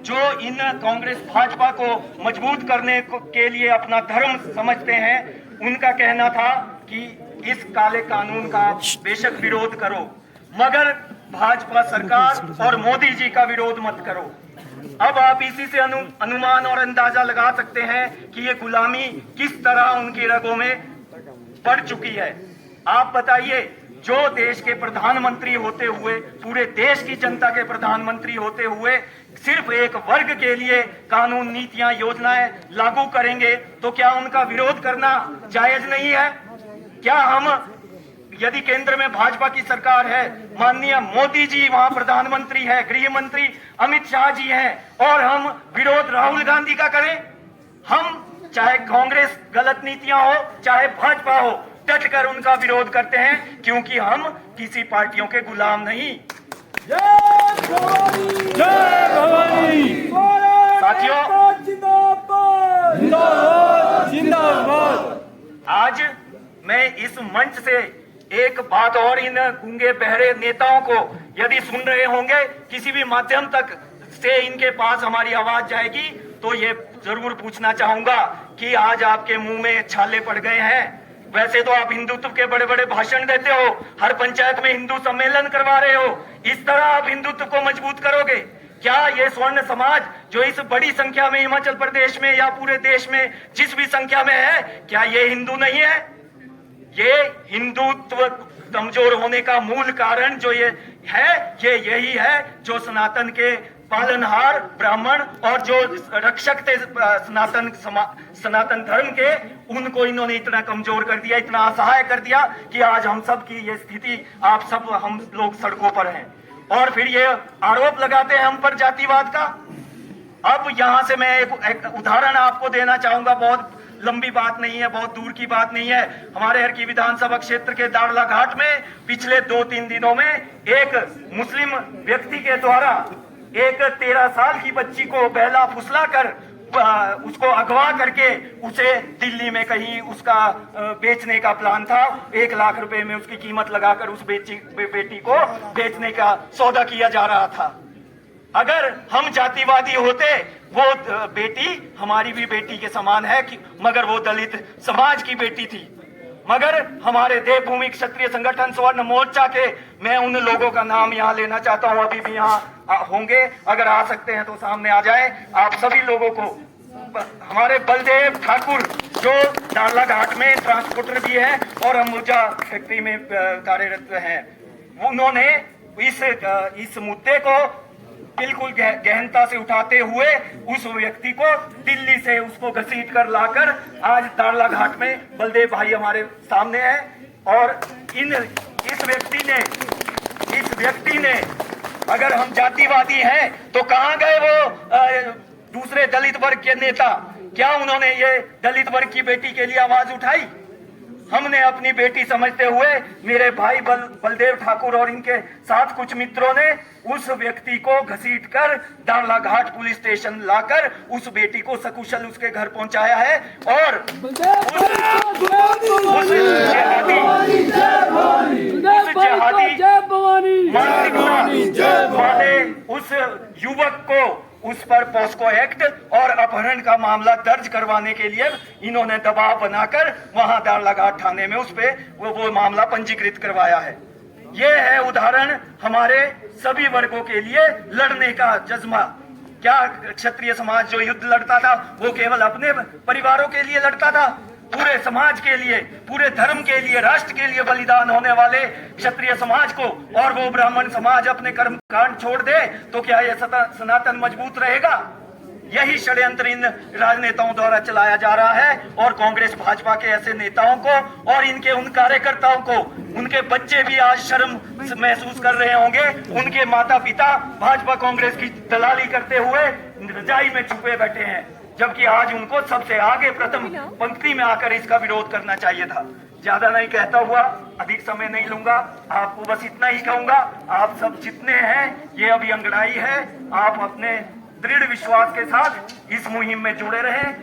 जो इन कांग्रेस भाजपा को मजबूत के लिए अपना धर्म समझते हैं, उनका कहना था कि इस काले कानून का बेशक विरोध करो, मगर भाजपा सरकार और मोदी जी का विरोध मत करो। अब आप इसी से अनुमान और अंदाजा लगा सकते हैं कि ये गुलामी किस तरह उनकी रगों में पड़ चुकी है। आप बताइए, जो देश के प्रधानमंत्री होते हुए, पूरे देश की जनता के प्रधानमंत्री होते हुए, सिर्फ एक वर्ग के लिए कानून, नीतियां, योजनाएं लागू करेंगे, तो क्या उनका विरोध करना जायज नहीं है? क्या हम, यदि केंद्र में भाजपा की सरकार है, माननीय मोदी जी वहां प्रधानमंत्री है, गृह मंत्री अमित शाह जी हैं, और हम विरोध राहुल गांधी का करें? हम चाहे कांग्रेस गलत नीतियां हो, चाहे भाजपा हो, डट कर उनका विरोध करते हैं, क्योंकि हम किसी पार्टियों के गुलाम नहीं। जय भवानी, जय भवानी। साथियों, जिंदाबाद, जिंदाबाद, जिंदाबाद। आज मैं इस मंच से एक बात और इन गूंगे बहरे नेताओं को, यदि सुन रहे होंगे, किसी भी माध्यम तक से इनके पास हमारी आवाज जाएगी, तो ये जरूर पूछना चाहूंगा कि आज आपके मुंह में छाले पड़ गए हैं। वैसे तो आप हिंदुत्व के बड़े बड़े भाषण देते हो, हर पंचायत में हिंदू सम्मेलन करवा रहे हो, इस तरह आप हिंदुत्व को मजबूत करोगे? क्या ये स्वर्ण समाज जो इस बड़ी संख्या में हिमाचल प्रदेश में या पूरे देश में जिस भी संख्या में है, क्या ये हिंदू नहीं है? ये हिंदुत्व कमजोर होने का मूल कारण जो ये है, ये यही है जो सनातन के पालनहार ब्राह्मण और जो रक्षक थे सनातन धर्म के, उनको इन्होंने इतना कमजोर कर दिया, इतना असहाय कर दिया कि आज हम सब की ये स्थिति, आप सब, हम लोग सड़कों पर हैं। और फिर ये आरोप लगाते हैं हम पर जातिवाद का। अब यहां से मैं एक उदाहरण आपको देना चाहूंगा, बहुत लंबी बात नहीं है, बहुत दूर की बात नहीं है। हमारे हरकी विधानसभा क्षेत्र के दाड़ला घाट में पिछले 2-3 दिनों में एक मुस्लिम व्यक्ति के द्वारा एक 13 साल की बच्ची को बहला फुसला कर उसको अगवा करके उसे दिल्ली में कहीं उसका बेचने का प्लान था। 1 लाख रुपए में उसकी कीमत लगाकर उस बेटी को बेचने का सौदा किया जा रहा था। अगर हम जातिवादी होते, वो बेटी हमारी भी बेटी के समान है, मगर वो दलित समाज की बेटी थी। मगर हमारे देवभूमि क्षत्रिय संगठन स्वर्ण मोर्चा के, मैं उन लोगों का नाम यहाँ लेना चाहता हूँ, अभी भी यहाँ होंगे, अगर आ सकते हैं तो सामने आ जाएं। आप सभी लोगों को, हमारे बलदेव ठाकुर जो दाड़ला घाट में ट्रांसपोर्टर भी है और अंबुजा फैक्ट्री में कार्यरत हैं, उन्होंने इस मुद्दे को बिल्कुल गहनता से उठाते हुए उस व्यक्ति को दिल्ली से उसको घसीट कर लाकर आज दाड़ला घाट में बलदेव भाई हमारे सामने हैं। और इस व्यक्ति ने अगर हम जातिवादी हैं तो कहां गए वो दूसरे दलित वर्ग के नेता? क्या उन्होंने ये दलित वर्ग की बेटी के लिए आवाज उठाई? हमने अपनी बेटी समझते हुए, मेरे भाई बलदेव ठाकुर और इनके साथ कुछ मित्रों ने उस व्यक्ति को घसीटकर दाड़ला घाट पुलिस स्टेशन लाकर उस बेटी को सकुशल उसके घर पहुंचाया है। और उस युवक को, उस पर पॉस्को एक्ट और अपहरण का मामला दर्ज करवाने के लिए इन्होंने दबाव बनाकर वहां दाड़ला घाट थाने में उस पे वो मामला पंजीकृत करवाया है। ये है उदाहरण हमारे सभी वर्गों के लिए लड़ने का जज्बा। क्या क्षत्रिय समाज जो युद्ध लड़ता था वो केवल अपने परिवारों के लिए लड़ता था? पूरे समाज के लिए, पूरे धर्म के लिए, राष्ट्र के लिए बलिदान होने वाले क्षत्रिय समाज को और वो ब्राह्मण समाज अपने कर्म कांड छोड़ दे तो क्या ये सनातन मजबूत रहेगा? यही षड्यंत्र इन राजनेताओं द्वारा चलाया जा रहा है। और कांग्रेस भाजपा के ऐसे नेताओं को और इनके उन कार्यकर्ताओं को, उनके बच्चे भी आज शर्म महसूस कर रहे होंगे। उनके माता पिता भाजपा कांग्रेस की दलाली करते हुए रजाई में छुपे बैठे हैं, जबकि आज उनको सबसे आगे प्रथम पंक्ति में आकर इसका विरोध करना चाहिए था। ज्यादा नहीं कहता हुआ, अधिक समय नहीं लूंगा, आपको बस इतना ही कहूंगा, आप सब जितने हैं, ये अभी अंगड़ाई है, आप अपने दृढ़ विश्वास के साथ इस मुहिम में जुड़े रहें।